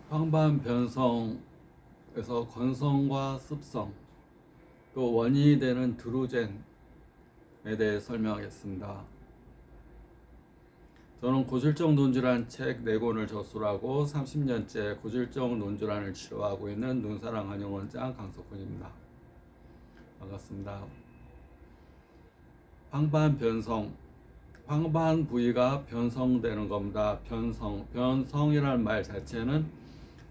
황반 변성에서 건성과 습성, 또 원인이 되는 드루젠에 대해 설명하겠습니다. 저는 고질적 논주라는 책 4권을 저술하고 30년째 고질적 논주란을 치료하고 있는 눈사랑 한의원장 강석훈입니다. 반갑습니다. 황반 변성, 황반 부위가 변성되는 겁니다. 변성이라는 말 자체는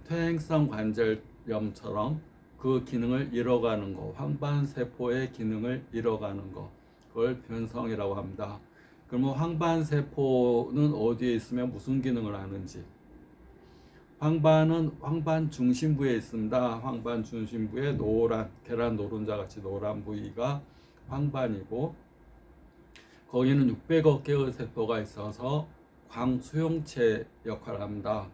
퇴행성 관절염처럼 그 기능을 잃어가는 거, 황반세포의 기능을 잃어가는 거, 그걸 변성이라고 합니다. 그러면 황반세포는 어디에 있으면 무슨 기능을 하는지? 황반은 황반 중심부에 있습니다. 황반 중심부에 노란, 계란 노른자 같이 노란 부위가 황반이고, 거기는 600억 개의 세포가 있어서 광수용체 역할을 합니다.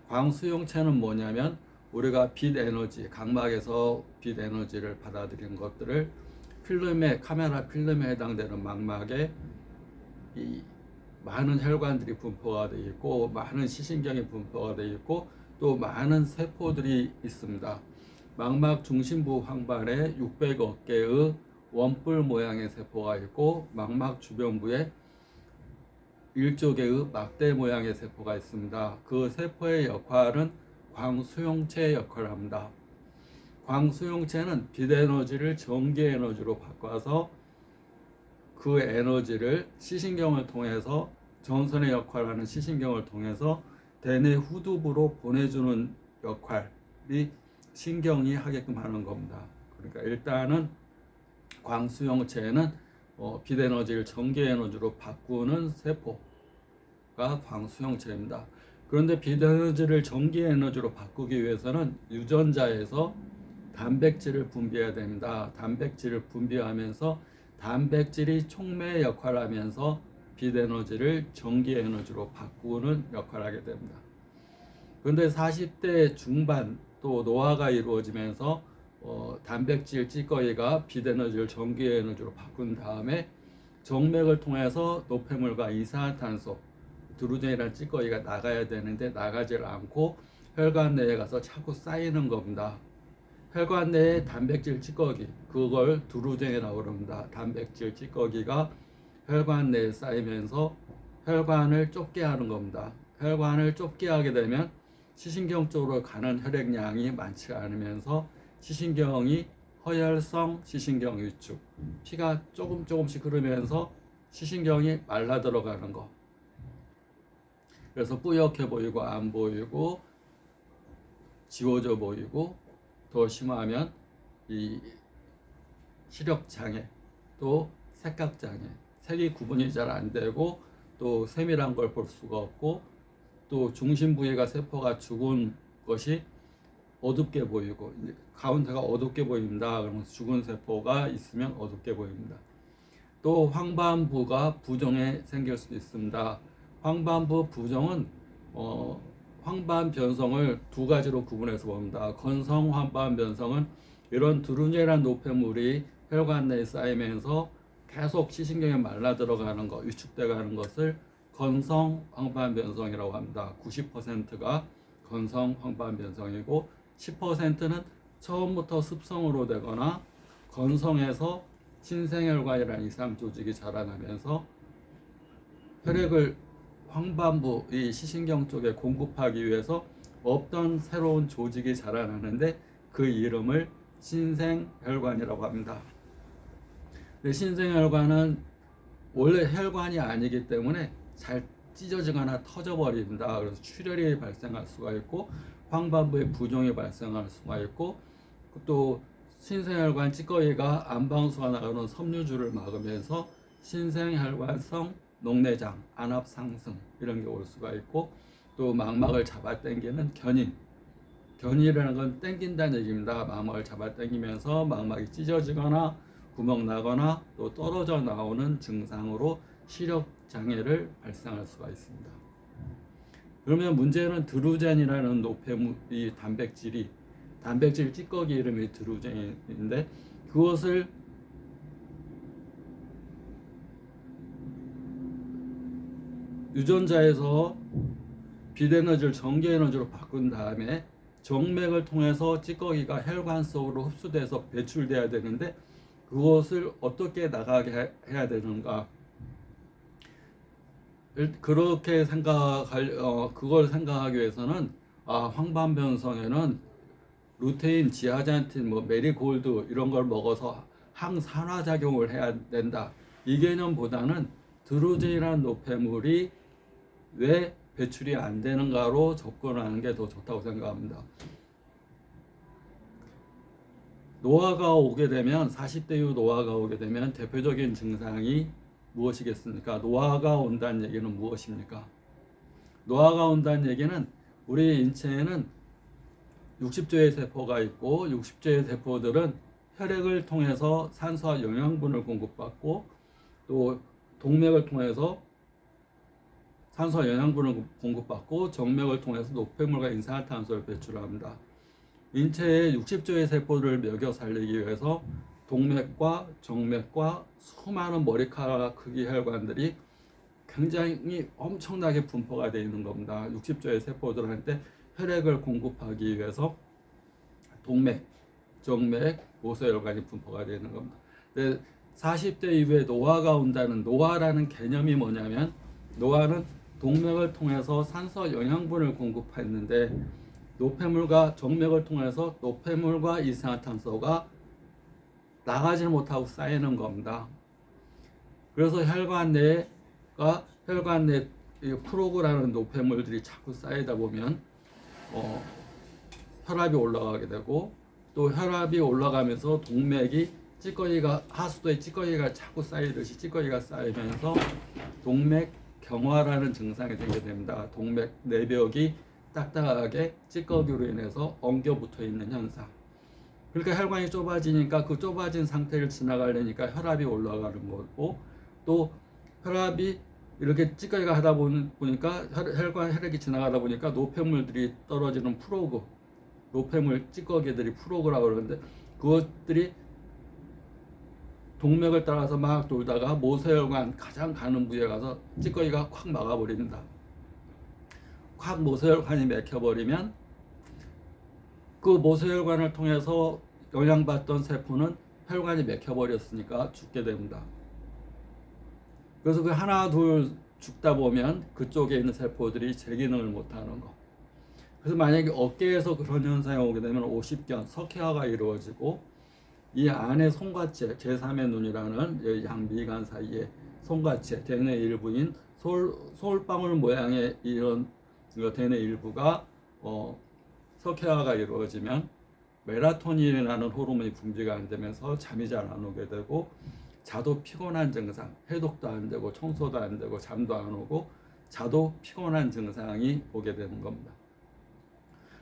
광수용체는 뭐냐면 우리가 빛 에너지, 각막에서 빛 에너지를 받아들이는 것들을 필름에, 카메라 필름에 해당되는 망막에 이 많은 혈관들이 분포가 되어 있고 많은 시신경이 분포가 되어 있고 또 많은 세포들이 있습니다. 망막 중심부 황반에 600억 개의 원뿔 모양의 세포가 있고 망막 주변부에 일조개의 막대 모양의 세포가 있습니다. 그 세포의 역할은 광수용체 역할을 합니다. 광수용체는 빛 에너지를 전기 에너지로 바꿔서 그 에너지를 시신경을 통해서 전선의 역할을 하는 시신경을 통해서 대뇌 후두부로 보내주는 역할이 신경이 하게끔 하는 겁니다. 그러니까 일단은 광수용체는 빛 에너지를 전기 에너지로 바꾸는 세포가 광수용체입니다. 그런데 빛 에너지를 전기 에너지로 바꾸기 위해서는 유전자에서 단백질을 분비해야 됩니다. 단백질을 분비하면서 단백질이 촉매 역할을 하면서 빛 에너지를 전기 에너지로 바꾸는 역할을 하게 됩니다. 그런데 40대 중반 또 노화가 이루어지면서 단백질 찌꺼기가 빛 에너지를 전기 에너지로 바꾼 다음에 정맥을 통해서 노폐물과 이산화탄소, 드루젠이라는 찌꺼기가 나가야 되는데 나가질 않고 혈관 내에 가서 자꾸 쌓이는 겁니다. 혈관 내에 단백질 찌꺼기, 그걸 드루젠이라고 그럽니다. 단백질 찌꺼기가 혈관 내에 쌓이면서 혈관을 좁게 하는 겁니다. 혈관을 좁게 하게 되면 시신경 쪽으로 가는 혈액량이 많지 않으면서 시신경이 허혈성 시신경 위축, 피가 조금씩 흐르면서 시신경이 말라 들어가는 거. 그래서 뿌옇게 보이고 안 보이고 지워져 보이고 더 심하면 이 시력 장애, 또 색각 장애, 색이 구분이 잘 안 되고 또 세밀한 걸 볼 수가 없고 또 중심 부위가 세포가 죽은 것이 어둡게 보이고 가운데가 어둡게 보입니다. 그러면 죽은 세포가 있으면 어둡게 보입니다. 또 황반부가 부종에 생길 수도 있습니다. 황반부 부종은 황반 변성을 두 가지로 구분해서 봅니다. 건성 황반 변성은 이런 드루젠이라는 노폐물이 혈관 내에 쌓이면서 계속 시신경에 말라 들어가는 것, 위축돼 가는 것을 건성 황반 변성이라고 합니다. 90%가 건성 황반 변성이고 10%는 처음부터 습성으로 되거나 건성에서 신생혈관이라는 이상 조직이 자라나면서 혈액을 황반부 이 시신경 쪽에 공급하기 위해서 없던 새로운 조직이 자라나는데 그 이름을 신생혈관이라고 합니다. 근데 신생혈관은 원래 혈관이 아니기 때문에 잘 찢어지거나 터져버린다. 그래서 출혈이 발생할 수가 있고 황반부에 부종이 발생할 수가 있고 또 신생혈관 찌꺼기가 안방수가 나가는 섬유줄을 막으면서 신생혈관성 녹내장, 안압 상승 이런 게 올 수가 있고 또 망막을 잡아당기는 견인이라는 건 당긴다는 얘기입니다. 망막을 잡아당기면서 망막이 찢어지거나 구멍 나거나 또 떨어져 나오는 증상으로 시력 장애를 발생할 수가 있습니다. 그러면 문제는 드루젠이라는 노폐물이 단백질 찌꺼기 이름이 드루젠인데 그것을 유전자에서 빛에너지를 전기에너지로 바꾼 다음에 정맥을 통해서 찌꺼기가 혈관 속으로 흡수돼서 배출돼야 되는데 그것을 어떻게 나가게 해야 되는가? 그렇게 그걸 생각하기 위해서는 황반변성에는 루테인, 지아잔틴, 메리골드 이런 걸 먹어서 항산화 작용을 해야 된다. 이 개념보다는 드루젠이라는 노폐물이 왜 배출이 안 되는가로 접근하는 게 더 좋다고 생각합니다. 노화가 오게 되면 40대 이후 노화가 오게 되면 대표적인 증상이 무엇이겠습니까? 노화가 온다는 얘기는 무엇입니까? 노화가 온다는 얘기는 우리 인체에는 60조의 세포가 있고 60조의 세포들은 혈액을 통해서 산소와 영양분을 공급받고 또 동맥을 통해서 산소와 영양분을 공급받고 정맥을 통해서 노폐물과 이산화탄소를 배출합니다. 인체의 60조의 세포를 먹여 살리기 위해서 동맥과 정맥과 수많은 머리카락 크기 혈관들이 굉장히 엄청나게 분포가 되어 있는 겁니다. 60조의 세포들한테 혈액을 공급하기 위해서 동맥, 정맥, 모세혈관이 분포가 되어 있는 겁니다. 40대 이후에 노화가 온다는 노화라는 개념이 뭐냐면 노화는 동맥을 통해서 산소와 영양분을 공급했는데 노폐물과 정맥을 통해서 노폐물과 이산화탄소가 나가지 못하고 쌓이는 겁니다. 그래서 혈관 내 프로그라는 노폐물들이 자꾸 쌓이다 보면 혈압이 올라가게 되고 또 혈압이 올라가면서 동맥이 하수도에 찌꺼기가 자꾸 쌓이듯이 찌꺼기가 쌓이면서 동맥 경화라는 증상이 생기게 됩니다. 동맥 내벽이 딱딱하게 찌꺼기로 인해서 엉겨 붙어 있는 현상. 그러니까 혈관이 좁아지니까 그 좁아진 상태를 지나가려니까 혈압이 올라가는 거고 또 혈압이 이렇게 찌꺼기가 하다 보니까 혈액이 지나가다 보니까 노폐물들이 떨어지는 노폐물 찌꺼기들이 프로그라고 그러는데 그것들이 동맥을 따라서 막 돌다가 모세혈관 가장 가는 부위에 가서 찌꺼기가 콱 막아버립니다. 콱 모세혈관이 막혀버리면 그 모세혈관을 통해서 영양받던 세포는 혈관이 막혀버렸으니까 죽게 됩니다. 그래서 그 하나 둘 죽다 보면 그쪽에 있는 세포들이 재기능을 못하는 거. 그래서 만약에 어깨에서 그런 현상이 오게 되면 50견, 석회화가 이루어지고 이 안에 손과체, 제3의 눈이라는 양미간 사이에 손과체, 대뇌 일부인 솔방울 모양의 이런 대뇌 일부가 석회화가 이루어지면 멜라토닌이라는 호르몬이 분비가 안 되면서 잠이 잘 안 오게 되고 자도 피곤한 증상, 해독도 안 되고 청소도 안 되고 잠도 안 오고 자도 피곤한 증상이 오게 되는 겁니다.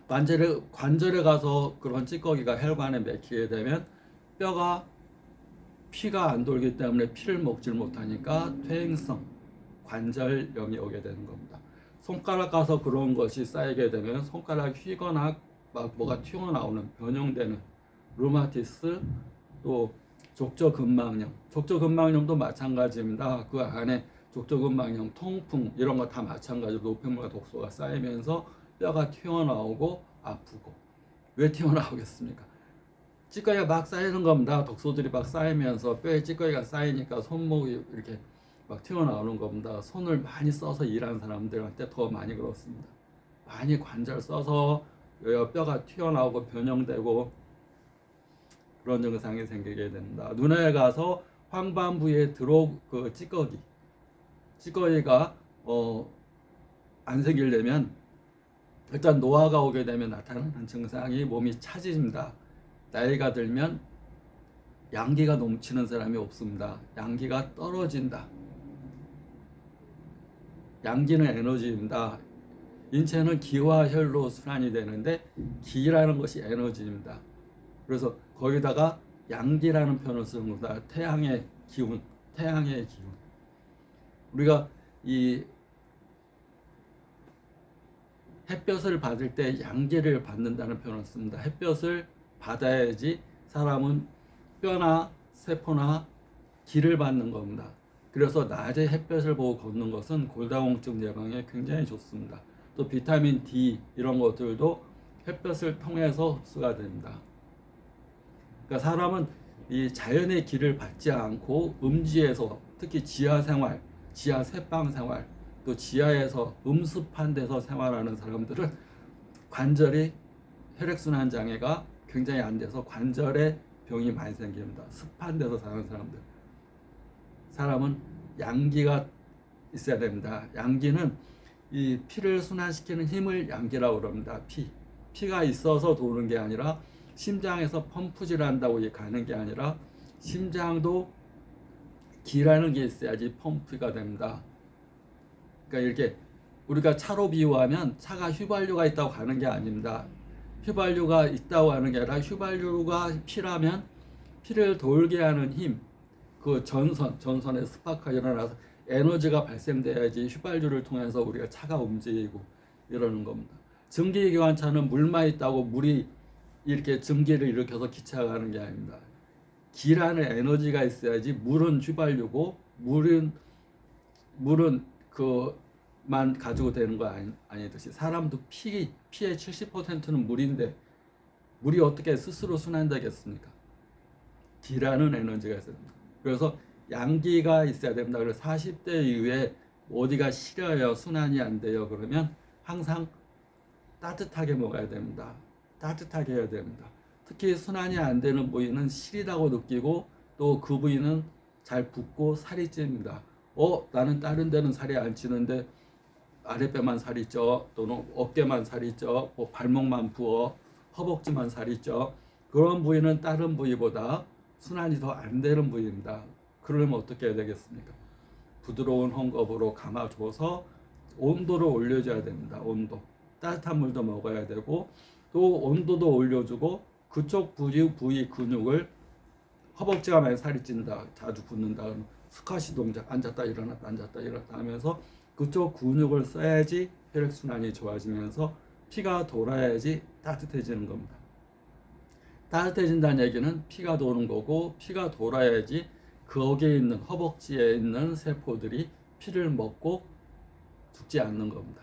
관절에 가서 그런 찌꺼기가 혈관에 막히게 되면 피가 안 돌기 때문에 피를 먹질 못하니까 퇴행성 관절염이 오게 되는 겁니다. 손가락 가서 그런 것이 쌓이게 되면 손가락이 휘거나 막 뭐가 튀어나오는 변형되는 루마티스 또 족저근막염도 마찬가지입니다. 그 안에 족저근막염, 통풍 이런 거 다 마찬가지로 노폐물과 독소가 쌓이면서 뼈가 튀어나오고 아프고 왜 튀어나오겠습니까? 찌꺼기가 막 쌓이는 겁니다. 독소들이 막 쌓이면서 뼈에 찌꺼기가 쌓이니까 손목이 이렇게 막 튀어나오는 겁니다. 손을 많이 써서 일하는 사람들한테 더 많이 그렇습니다. 많이 관절 써서 뼈가 튀어나오고 변형되고 그런 증상이 생기게 됩니다. 눈에 가서 황반부에 그 찌꺼기가 안 생기려면 일단 노화가 오게 되면 나타나는 증상이 몸이 차집니다. 나이가 들면 양기가 넘치는 사람이 없습니다. 양기가 떨어진다. 양기는 에너지입니다. 인체는 기와 혈로 순환이 되는데 기라는 것이 에너지입니다. 그래서 거기다가 양기라는 표현을 쓰는 겁니다. 태양의 기운. 우리가 이 햇볕을 받을 때 양기를 받는다는 표현을 씁니다. 햇볕을 받아야지 사람은 뼈나 세포나 기를 받는 겁니다. 그래서 낮에 햇볕을 보고 걷는 것은 골다공증 예방에 굉장히 좋습니다. 또 비타민 D 이런 것들도 햇볕을 통해서 흡수가 됩니다. 그러니까 사람은 이 자연의 길을 받지 않고 음지에서 특히 지하 생활, 지하 새방 생활, 또 지하에서 음습한 데서 생활하는 사람들은 관절이 혈액순환 장애가 굉장히 안 돼서 관절에 병이 많이 생깁니다. 습한 데서 사는 사람들. 사람은 양기가 있어야 됩니다. 양기는 이 피를 순환시키는 힘을 양기라고 그럽니다. 피가 있어서 도는 게 아니라 심장에서 펌프질 한다고 가는 게 아니라 심장도 기라는 게 있어야지 펌프가 됩니다. 그러니까 이렇게 우리가 차로 비유하면 차가 휘발유가 있다고 가는 게 아닙니다. 휘발유가 있다고 하는 게 아니라 휘발유가 피라면 피를 돌게 하는 힘, 그 전선에 스파크가 일어나서 에너지가 발생돼야지 휘발유를 통해서 우리가 차가 움직이고 이러는 겁니다. 증기기관차는 물만 있다고 물이 이렇게 증기를 일으켜서 기차가 가는 게 아닙니다. 기라는 에너지가 있어야지. 물은 휘발유고 물은 그만 가지고 되는 거 아니듯이 사람도 피의 70%는 물인데 물이 어떻게 스스로 순환되겠습니까? 기라는 에너지가 있어야 됩니다. 그래서 양기가 있어야 됩니다. 그래서 40대 이후에 어디가 시려요, 순환이 안 돼요, 그러면 항상 따뜻하게 먹어야 됩니다. 따뜻하게 해야 됩니다. 특히 순환이 안 되는 부위는 시리다고 느끼고 또 그 부위는 잘 붓고 살이 찝니다. 나는 다른 데는 살이 안 찌는데 아랫배만 살이 쪄, 또는 어깨만 살이 쪄, 뭐 발목만 부어, 허벅지만 살이 쪄. 그런 부위는 다른 부위보다 순환이 더 안 되는 부위입니다. 그러려면 어떻게 해야 되겠습니까? 부드러운 헝겊으로 감아줘서 온도를 올려줘야 됩니다. 온도. 따뜻한 물도 먹어야 되고 또 온도도 올려주고 그쪽 부위 근육을 허벅지가 많이 살이 찐다, 자주 붓는다, 스쿼시 동작, 앉았다 일어났다 앉았다 일어났다 하면서 그쪽 근육을 써야지 혈액순환이 좋아지면서 피가 돌아야지 따뜻해지는 겁니다. 따뜻해진다는 얘기는 피가 도는 거고 피가 돌아야지 거기에 있는 허벅지에 있는 세포들이 피를 먹고 죽지 않는 겁니다.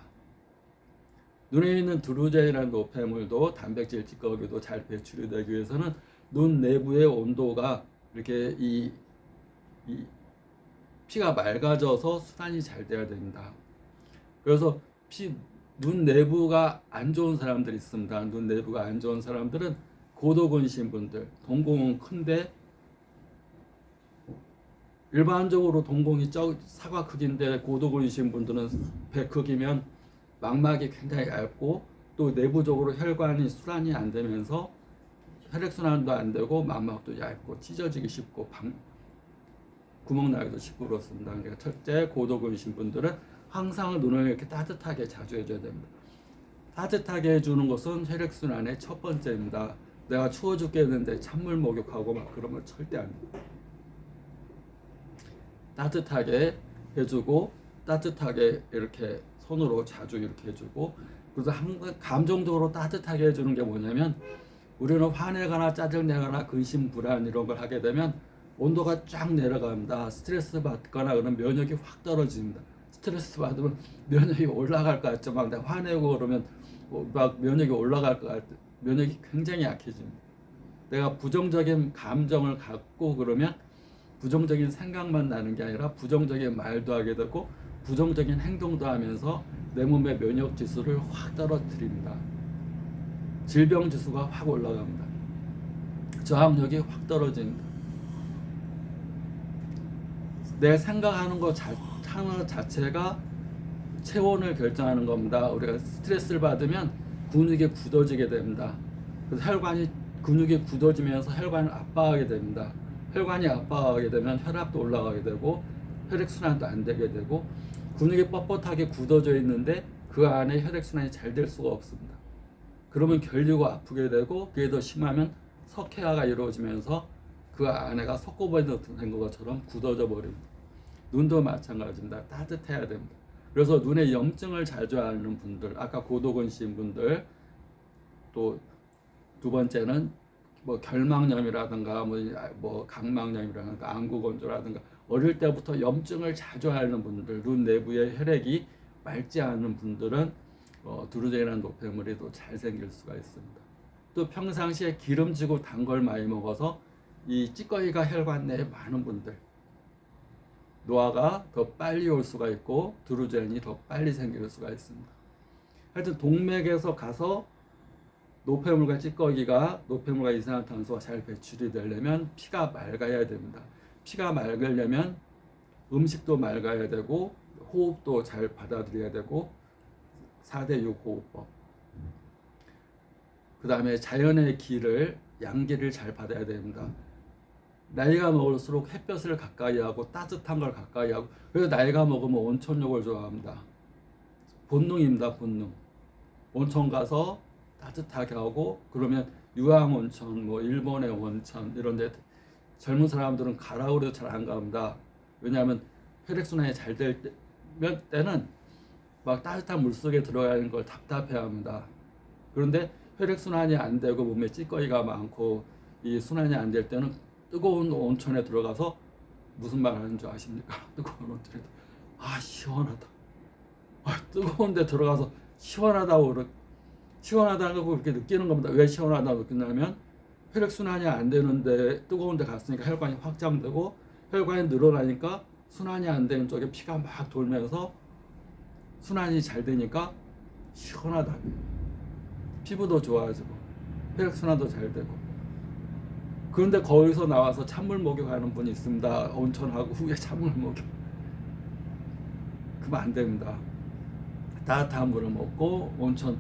눈에 있는 드루젠이라는 노폐물도 단백질 찌꺼기도 잘 배출이 되기 위해서는 눈 내부의 온도가 이렇게 이 피가 맑아져서 순환이 잘 돼야 됩니다. 그래서 눈 내부가 안 좋은 사람들이 있습니다. 눈 내부가 안 좋은 사람들은 고도근심 분들, 동공은 큰데 일반적으로 동공이 사과 크기인데 고도근심 분들은 배 크기면 망막이 굉장히 얇고 또 내부적으로 혈관이 순환이 안 되면서 혈액순환도 안 되고 망막도 얇고 찢어지기 쉽고 구멍 나기도 쉽고 그렇습니다. 그러니까 첫째, 고도근심 분들은 항상 눈을 이렇게 따뜻하게 자주 해줘야 됩니다. 따뜻하게 해주는 것은 혈액순환의 첫 번째입니다. 내가 추워 죽겠는데 찬물 목욕하고 막 그러면 절대 안 돼요. 따뜻하게 해주고 따뜻하게 이렇게 손으로 자주 이렇게 해주고 그래서 항상 감정적으로 따뜻하게 해주는 게 뭐냐면 우리는 화내거나 짜증내거나 근심 불안 이런 걸 하게 되면 온도가 쫙 내려갑니다. 스트레스 받거나 그러면 면역이 확 떨어집니다. 스트레스 받으면 면역이 올라갈 것 같죠. 막 내가 화내고 그러면 막 면역이 올라갈 것 같아. 면역이 굉장히 약해집니다. 내가 부정적인 감정을 갖고 그러면 부정적인 생각만 나는 게 아니라 부정적인 말도 하게 되고 부정적인 행동도 하면서 내 몸의 면역 지수를 확 떨어뜨립니다. 질병 지수가 확 올라갑니다. 저항력이 확 떨어집니다. 내 생각하는 것 자체가 체온을 결정하는 겁니다. 우리가 스트레스를 받으면 근육이 굳어지게 됩니다. 그래서 근육이 굳어지면서 혈관을 압박하게 됩니다. 혈관이 압박하게 되면 혈압도 올라가게 되고 혈액순환도 안 되게 되고 근육이 뻣뻣하게 굳어져 있는데 그 안에 혈액순환이 잘 될 수가 없습니다. 그러면 결리고 아프게 되고 그게 더 심하면 석회화가 이루어지면서 그 안에가 석고벌이 된 것처럼 굳어져 버립니다. 눈도 마찬가지입니다. 따뜻해야 됩니다. 그래서 눈에 염증을 자주 앓는 분들, 아까 고도근심 분들, 또 두 번째는 뭐 결막염이라든가 뭐 각막염이라든가 안구건조라든가 어릴 때부터 염증을 자주 앓는 분들, 눈 내부의 혈액이 맑지 않은 분들은 드루젠이라는 노폐물이 또 잘 생길 수가 있습니다. 또 평상시에 기름지고 단 걸 많이 먹어서 이 찌꺼기가 혈관 내에 많은 분들 노화가 더 빨리 올 수가 있고 드루젠이 더 빨리 생길 수가 있습니다. 하여튼 동맥에서 가서 노폐물과 이산화탄소가 잘 배출이 되려면 피가 맑아야 됩니다. 피가 맑으려면 음식도 맑아야 되고 호흡도 잘 받아들여야 되고 4대 6 호흡법, 그 다음에 자연의 기를 양기를 잘 받아야 됩니다. 나이가 먹을수록 햇볕을 가까이 하고 따뜻한 걸 가까이 하고, 그래서 나이가 먹으면 온천욕을 좋아합니다. 본능입니다. 본능. 온천 가서 따뜻하게 하고, 그러면 유황온천, 뭐 일본의 온천 이런 데 젊은 사람들은 가라고 해도 잘 안 갑니다. 왜냐하면 혈액순환이 잘 될 때는 막 따뜻한 물속에 들어가는 걸 답답해합니다. 그런데 혈액순환이 안 되고 몸에 찌꺼기가 많고 이 순환이 안 될 때는 뜨거운 온천에 들어가서 무슨 말 하는 줄 아십니까? 뜨거운 온천에 시원하다. 뜨거운 데 들어가서 시원하다고 그렇게 느끼는 겁니다. 왜 시원하다고 느끼냐면 혈액순환이 안 되는데 뜨거운 데 갔으니까 혈관이 확장되고, 혈관이 늘어나니까 순환이 안 되는 쪽에 피가 막 돌면서 순환이 잘 되니까 시원하다. 피부도 좋아지고 혈액순환도 잘 되고. 그런데 거기서 나와서 찬물 목욕하는 분이 있습니다. 온천하고 후에 찬물 목욕. 그러면 안 됩니다. 따뜻한 물을 먹고 온천,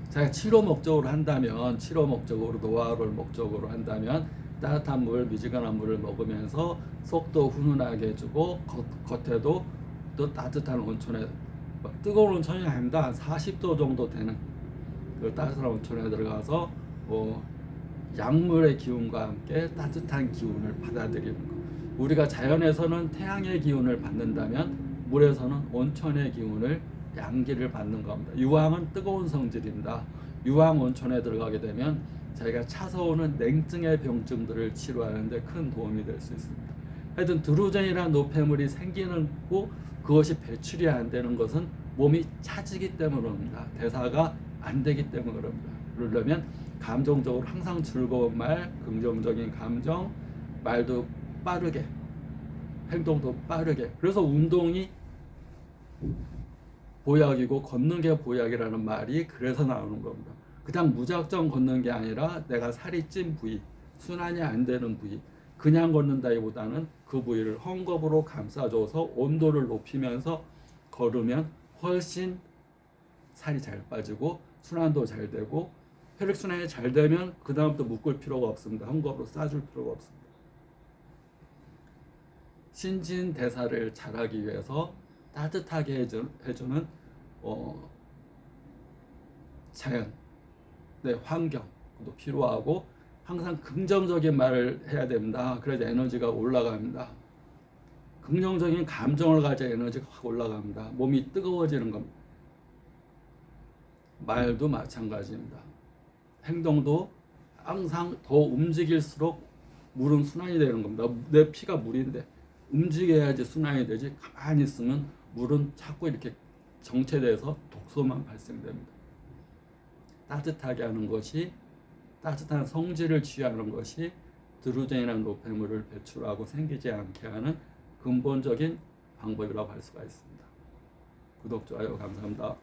자기가 치료 목적으로 한다면, 치료 목적으로 노화를 목적으로 한다면 따뜻한 물, 미지근한 물을 먹으면서 속도 훈훈하게 해주고 겉에도 또 따뜻한 온천에, 막 뜨거운 온천이 아닙니다. 한 40도 정도 되는 그 따뜻한 온천에 들어가서 약물의 기운과 함께 따뜻한 기운을 받아들이는 것. 우리가 자연에서는 태양의 기운을 받는다면 물에서는 온천의 기운을, 양기를 받는 겁니다. 유황은 뜨거운 성질입니다. 유황 온천에 들어가게 되면 자기가 차서오는 냉증의 병증들을 치료하는 데 큰 도움이 될 수 있습니다. 하여튼 드루젠이라는 노폐물이 생기는 고 그것이 배출이 안 되는 것은 몸이 차지기 때문입니다. 대사가 안 되기 때문에 그럽니다. 그러려면 감정적으로 항상 즐거운 말, 긍정적인 감정, 말도 빠르게, 행동도 빠르게. 그래서 운동이 보약이고 걷는 게 보약이라는 말이 그래서 나오는 겁니다. 그냥 무작정 걷는 게 아니라 내가 살이 찐 부위, 순환이 안 되는 부위, 그냥 걷는다기보다는 그 부위를 헝겊으로 감싸줘서 온도를 높이면서 걸으면 훨씬 살이 잘 빠지고 순환도 잘 되고, 혈액순환이 잘 되면 그 다음부터 묶을 필요가 없습니다. 헝겊으로 싸줄 필요가 없습니다. 신진대사를 잘하기 위해서 따뜻하게 해주는 자연, 환경도 필요하고, 항상 긍정적인 말을 해야 됩니다. 그래야 에너지가 올라갑니다. 긍정적인 감정을 가져야 에너지가 확 올라갑니다. 몸이 뜨거워지는 겁니다. 말도 마찬가지입니다. 행동도 항상 더 움직일수록 물은 순환이 되는 겁니다. 내 피가 물인데 움직여야지 순환이 되지, 가만히 있으면 물은 자꾸 이렇게 정체돼서 독소만 발생됩니다. 따뜻하게 하는 것이, 따뜻한 성질을 취하는 것이 드루젠이라는 노폐물을 배출하고 생기지 않게 하는 근본적인 방법이라고 할 수가 있습니다. 구독, 좋아요 감사합니다.